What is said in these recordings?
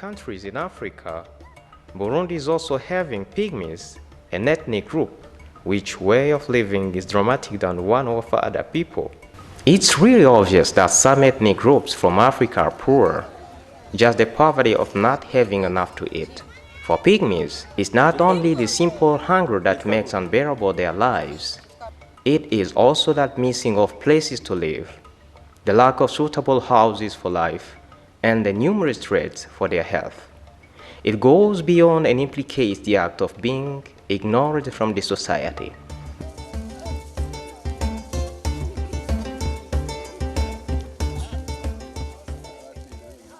countries in Africa, Burundi is also having pygmies, an ethnic group, which way of living is dramatic than one of other people. It's really obvious that some ethnic groups from Africa are poor, just the poverty of not having enough to eat. For pygmies, it's not only the simple hunger that makes unbearable their lives, it is also that missing of places to live, the lack of suitable houses for life, and the numerous threats for their health. It goes beyond and implicates the act of being ignored from the society.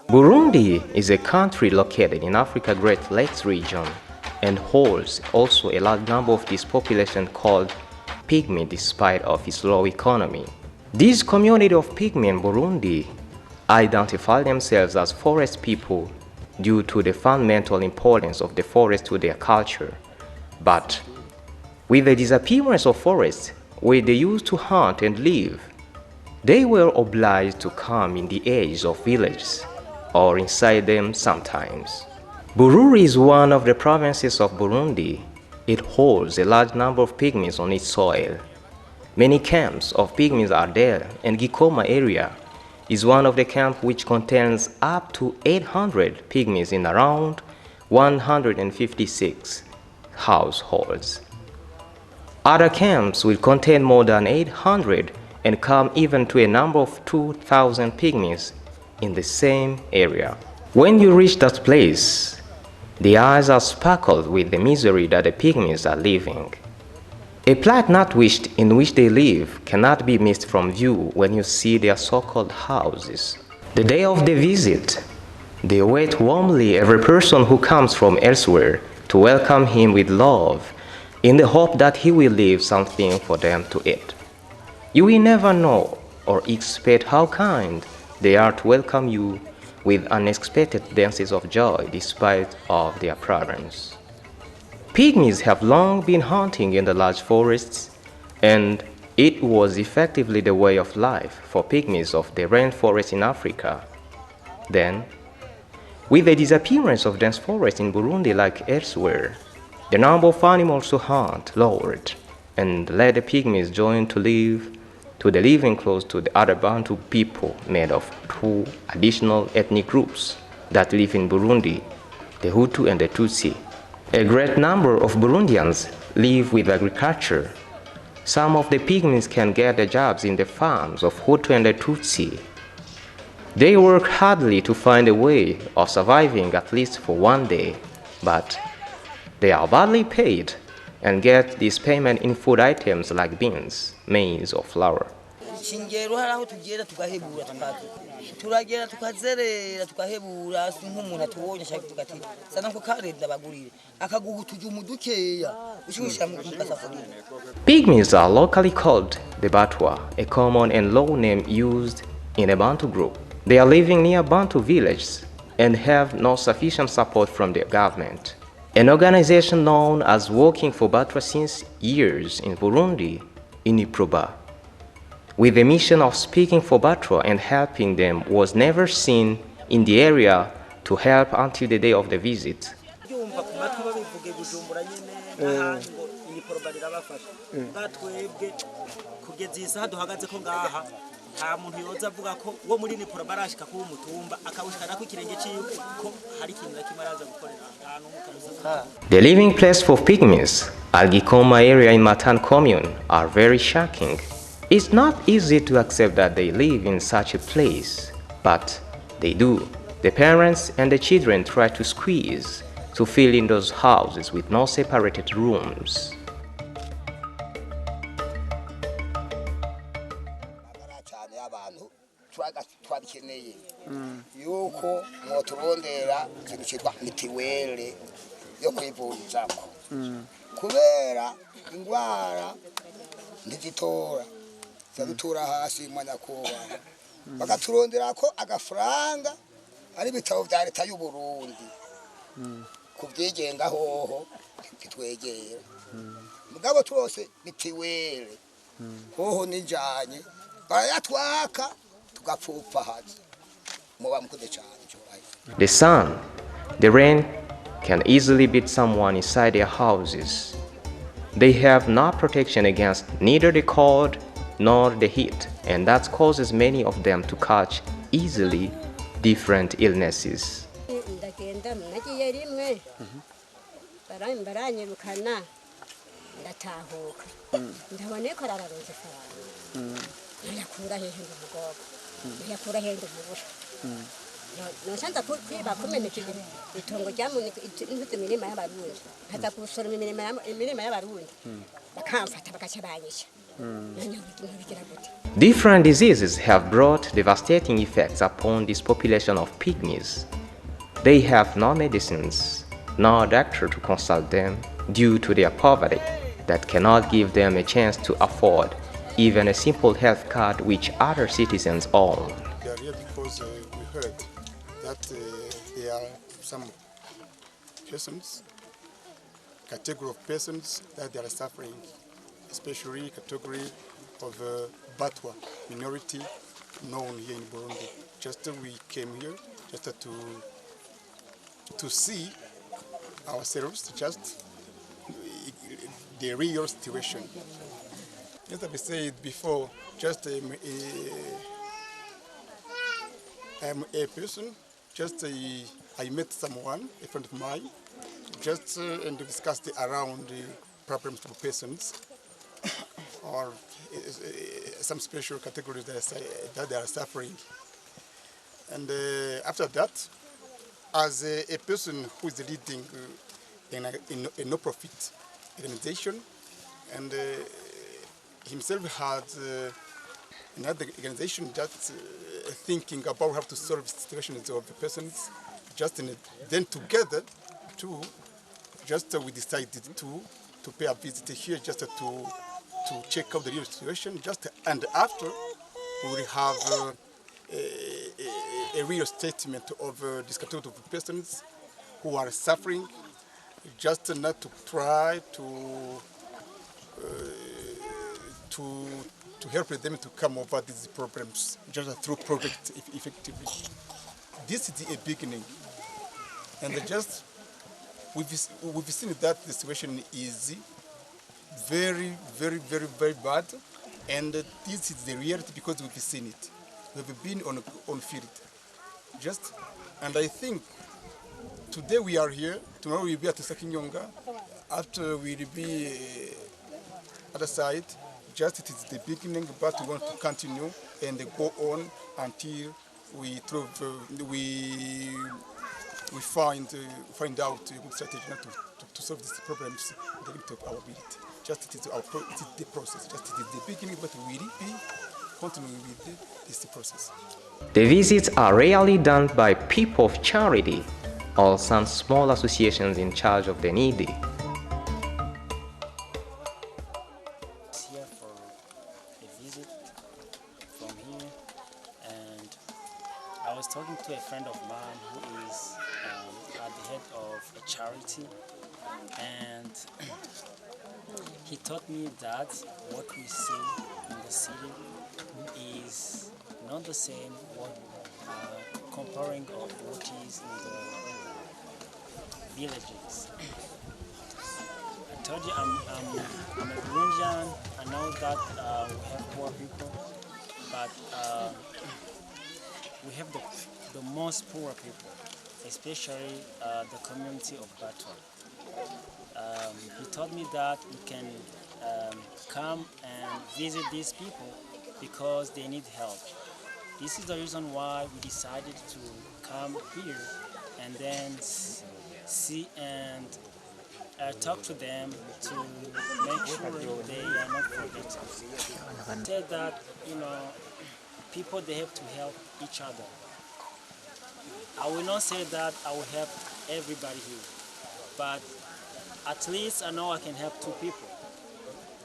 Burundi is a country located in Africa's Great Lakes region and holds also a large number of this population called pygmy despite of its low economy. This community of pygmy in Burundi identify themselves as forest people due to the fundamental importance of the forest to their culture. But with the disappearance of forests where they used to hunt and live, they were obliged to come in the edges of villages or inside them sometimes. Bururi is one of the provinces of Burundi. It holds a large number of pygmies on its soil. Many camps of pygmies are there, and Gikoma area is one of the camps which contains up to 800 pygmies in around 156 households. Other camps will contain more than 800 and come even to a number of 2,000 pygmies in the same area. When you reach that place, the eyes are sparkled with the misery that the pygmies are living. A plight not wished in which they live cannot be missed from view when you see their so-called houses. The day of the visit, they await warmly every person who comes from elsewhere to welcome him with love in the hope that he will leave something for them to eat. You will never know or expect how kind they are to welcome you with unexpected dances of joy despite of their problems. Pygmies have long been hunting in the large forests, and it was effectively the way of life for pygmies of the rainforest in Africa. Then, with the disappearance of dense forests in Burundi like elsewhere, the number of animals to hunt lowered, and led the pygmies join to the living close to the other Bantu people made of two additional ethnic groups that live in Burundi, the Hutu and the Tutsi. A great number of Burundians live with agriculture. Some of the pygmies can get their jobs in the farms of Hutu and the Tutsi. They work hardly to find a way of surviving at least for one day, but they are badly paid and get this payment in food items like beans, maize, or flour. Pygmies are locally called the Batwa, a common and low name used in a Bantu group. They are living near Bantu villages and have no sufficient support from the government. An organization known as Working for Batwa since years in Burundi, Iniproba, with the mission of speaking for Batwa and helping them, was never seen in the area to help until the day of the visit. The living place for pygmies, Gikoma area in Matana commune, are very shocking. It's not easy to accept that they live in such a place, but they do. The parents and the children try to squeeze to fill in those houses with no separated rooms. Yuko mwoturondera ikintu cyitwa mitiwele yo kwivurizako kubera ingwara ndizitora zadutura hasi mwanyakuba bagaturondera ko agafaranga ari bitabo bya leta y'u Burundi kubyigenga hoho kitwegera mugabo turose mitiwele hoho ninjanye barayatwaka tugapfupa hazi. The sun The rain can easily beat someone inside their houses. They have no protection against neither the cold nor the heat, and that causes many of them to catch easily different illnesses. Different diseases have brought devastating effects upon this population of pygmies. They have no medicines, no doctor to consult them due to their poverty that cannot give them a chance to afford even a simple health card which other citizens own. They are here because we heard that there are some persons, category of persons that they are suffering, especially category of Batwa minority known here in Burundi. Just we came here just to see ourselves, just the real situation. As I said before, just I'm a person, just I met someone, a friend of mine, just and discussed around the problems of persons or some special categories that they are suffering. And after that, as a person who is leading a no-profit organization, and himself had another organization that thinking about how to solve situations of the persons, just then together, too, just we decided to pay a visit here, just to check out the real situation, just and after we will have a real statement of this category of persons who are suffering, just not to try to help them to come over these problems, just through projects effectively. This is a beginning, and just we've seen that the situation is very, very, very, very bad, and this is the reality because we've seen it. We've been on field, just, and I think today we are here. Tomorrow we'll be at Sakinyonga. After we will be other side. Just it is the beginning, but we want to continue and go on until we find out a good strategy to solve these problems in the limit of our ability. Just it is the process. Just it is the beginning, but we will be continuing with this process. The visits are rarely done by people of charity or some small associations in charge of the needy. Here for a visit from here, and I was talking to a friend of mine who is at the head of a charity, and he taught me that what we see in the city is not the same comparing of what is in the villages. I told you I'm a Burundian. I know that we have poor people, but we have the most poor people, especially the community of Batwa. He told me that we can come and visit these people because they need help. This is the reason why we decided to come here and then see and talk to them to make sure they are not forgotten. Said that, people, they have to help each other. I will not say that I will help everybody here, but at least I know I can help 2 people.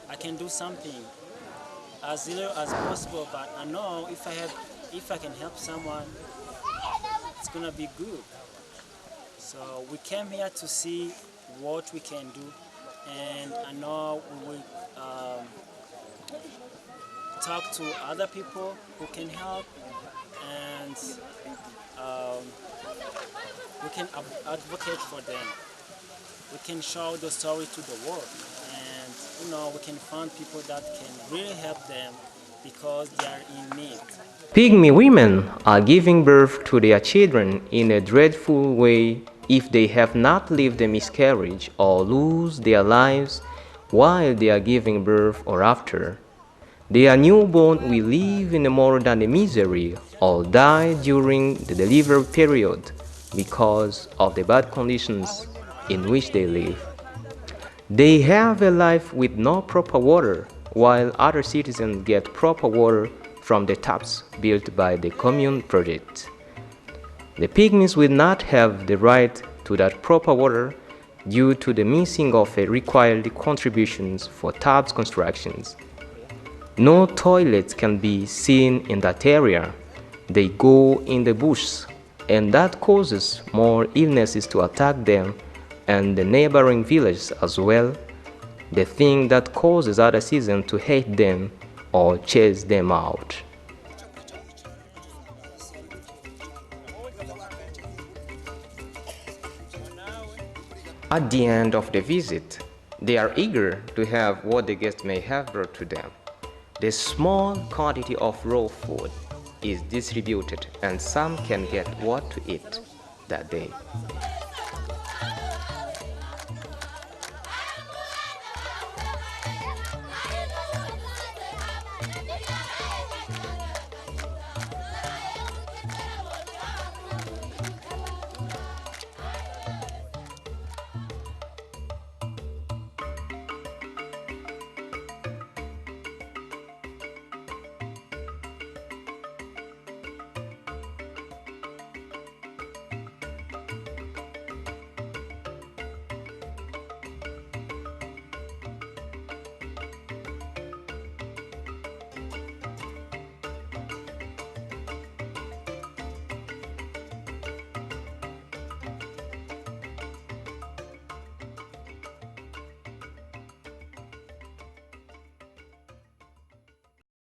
I can do something as little as possible, but I know if I can help someone, it's gonna be good. So we came here to see what we can do, and I know we will talk to other people who can help, and we can advocate for them. We can show the story to the world, and we can find people that can really help them because they are in need. Pygmy women are giving birth to their children in a dreadful way if they have not lived a miscarriage or lose their lives while they are giving birth or after. Their newborn will live in more than a misery or die during the delivery period because of the bad conditions in which they live. They have a life with no proper water, while other citizens get proper water from the taps built by the commune project. The pygmies will not have the right to that proper water due to the missing of a required contributions for taps constructions. No toilets can be seen in that area. They go in the bush, and that causes more illnesses to attack them and the neighboring villages as well, the thing that causes other citizens to hate them or chase them out. At the end of the visit, they are eager to have what the guest may have brought to them. The small quantity of raw food is distributed and some can get what to eat that day.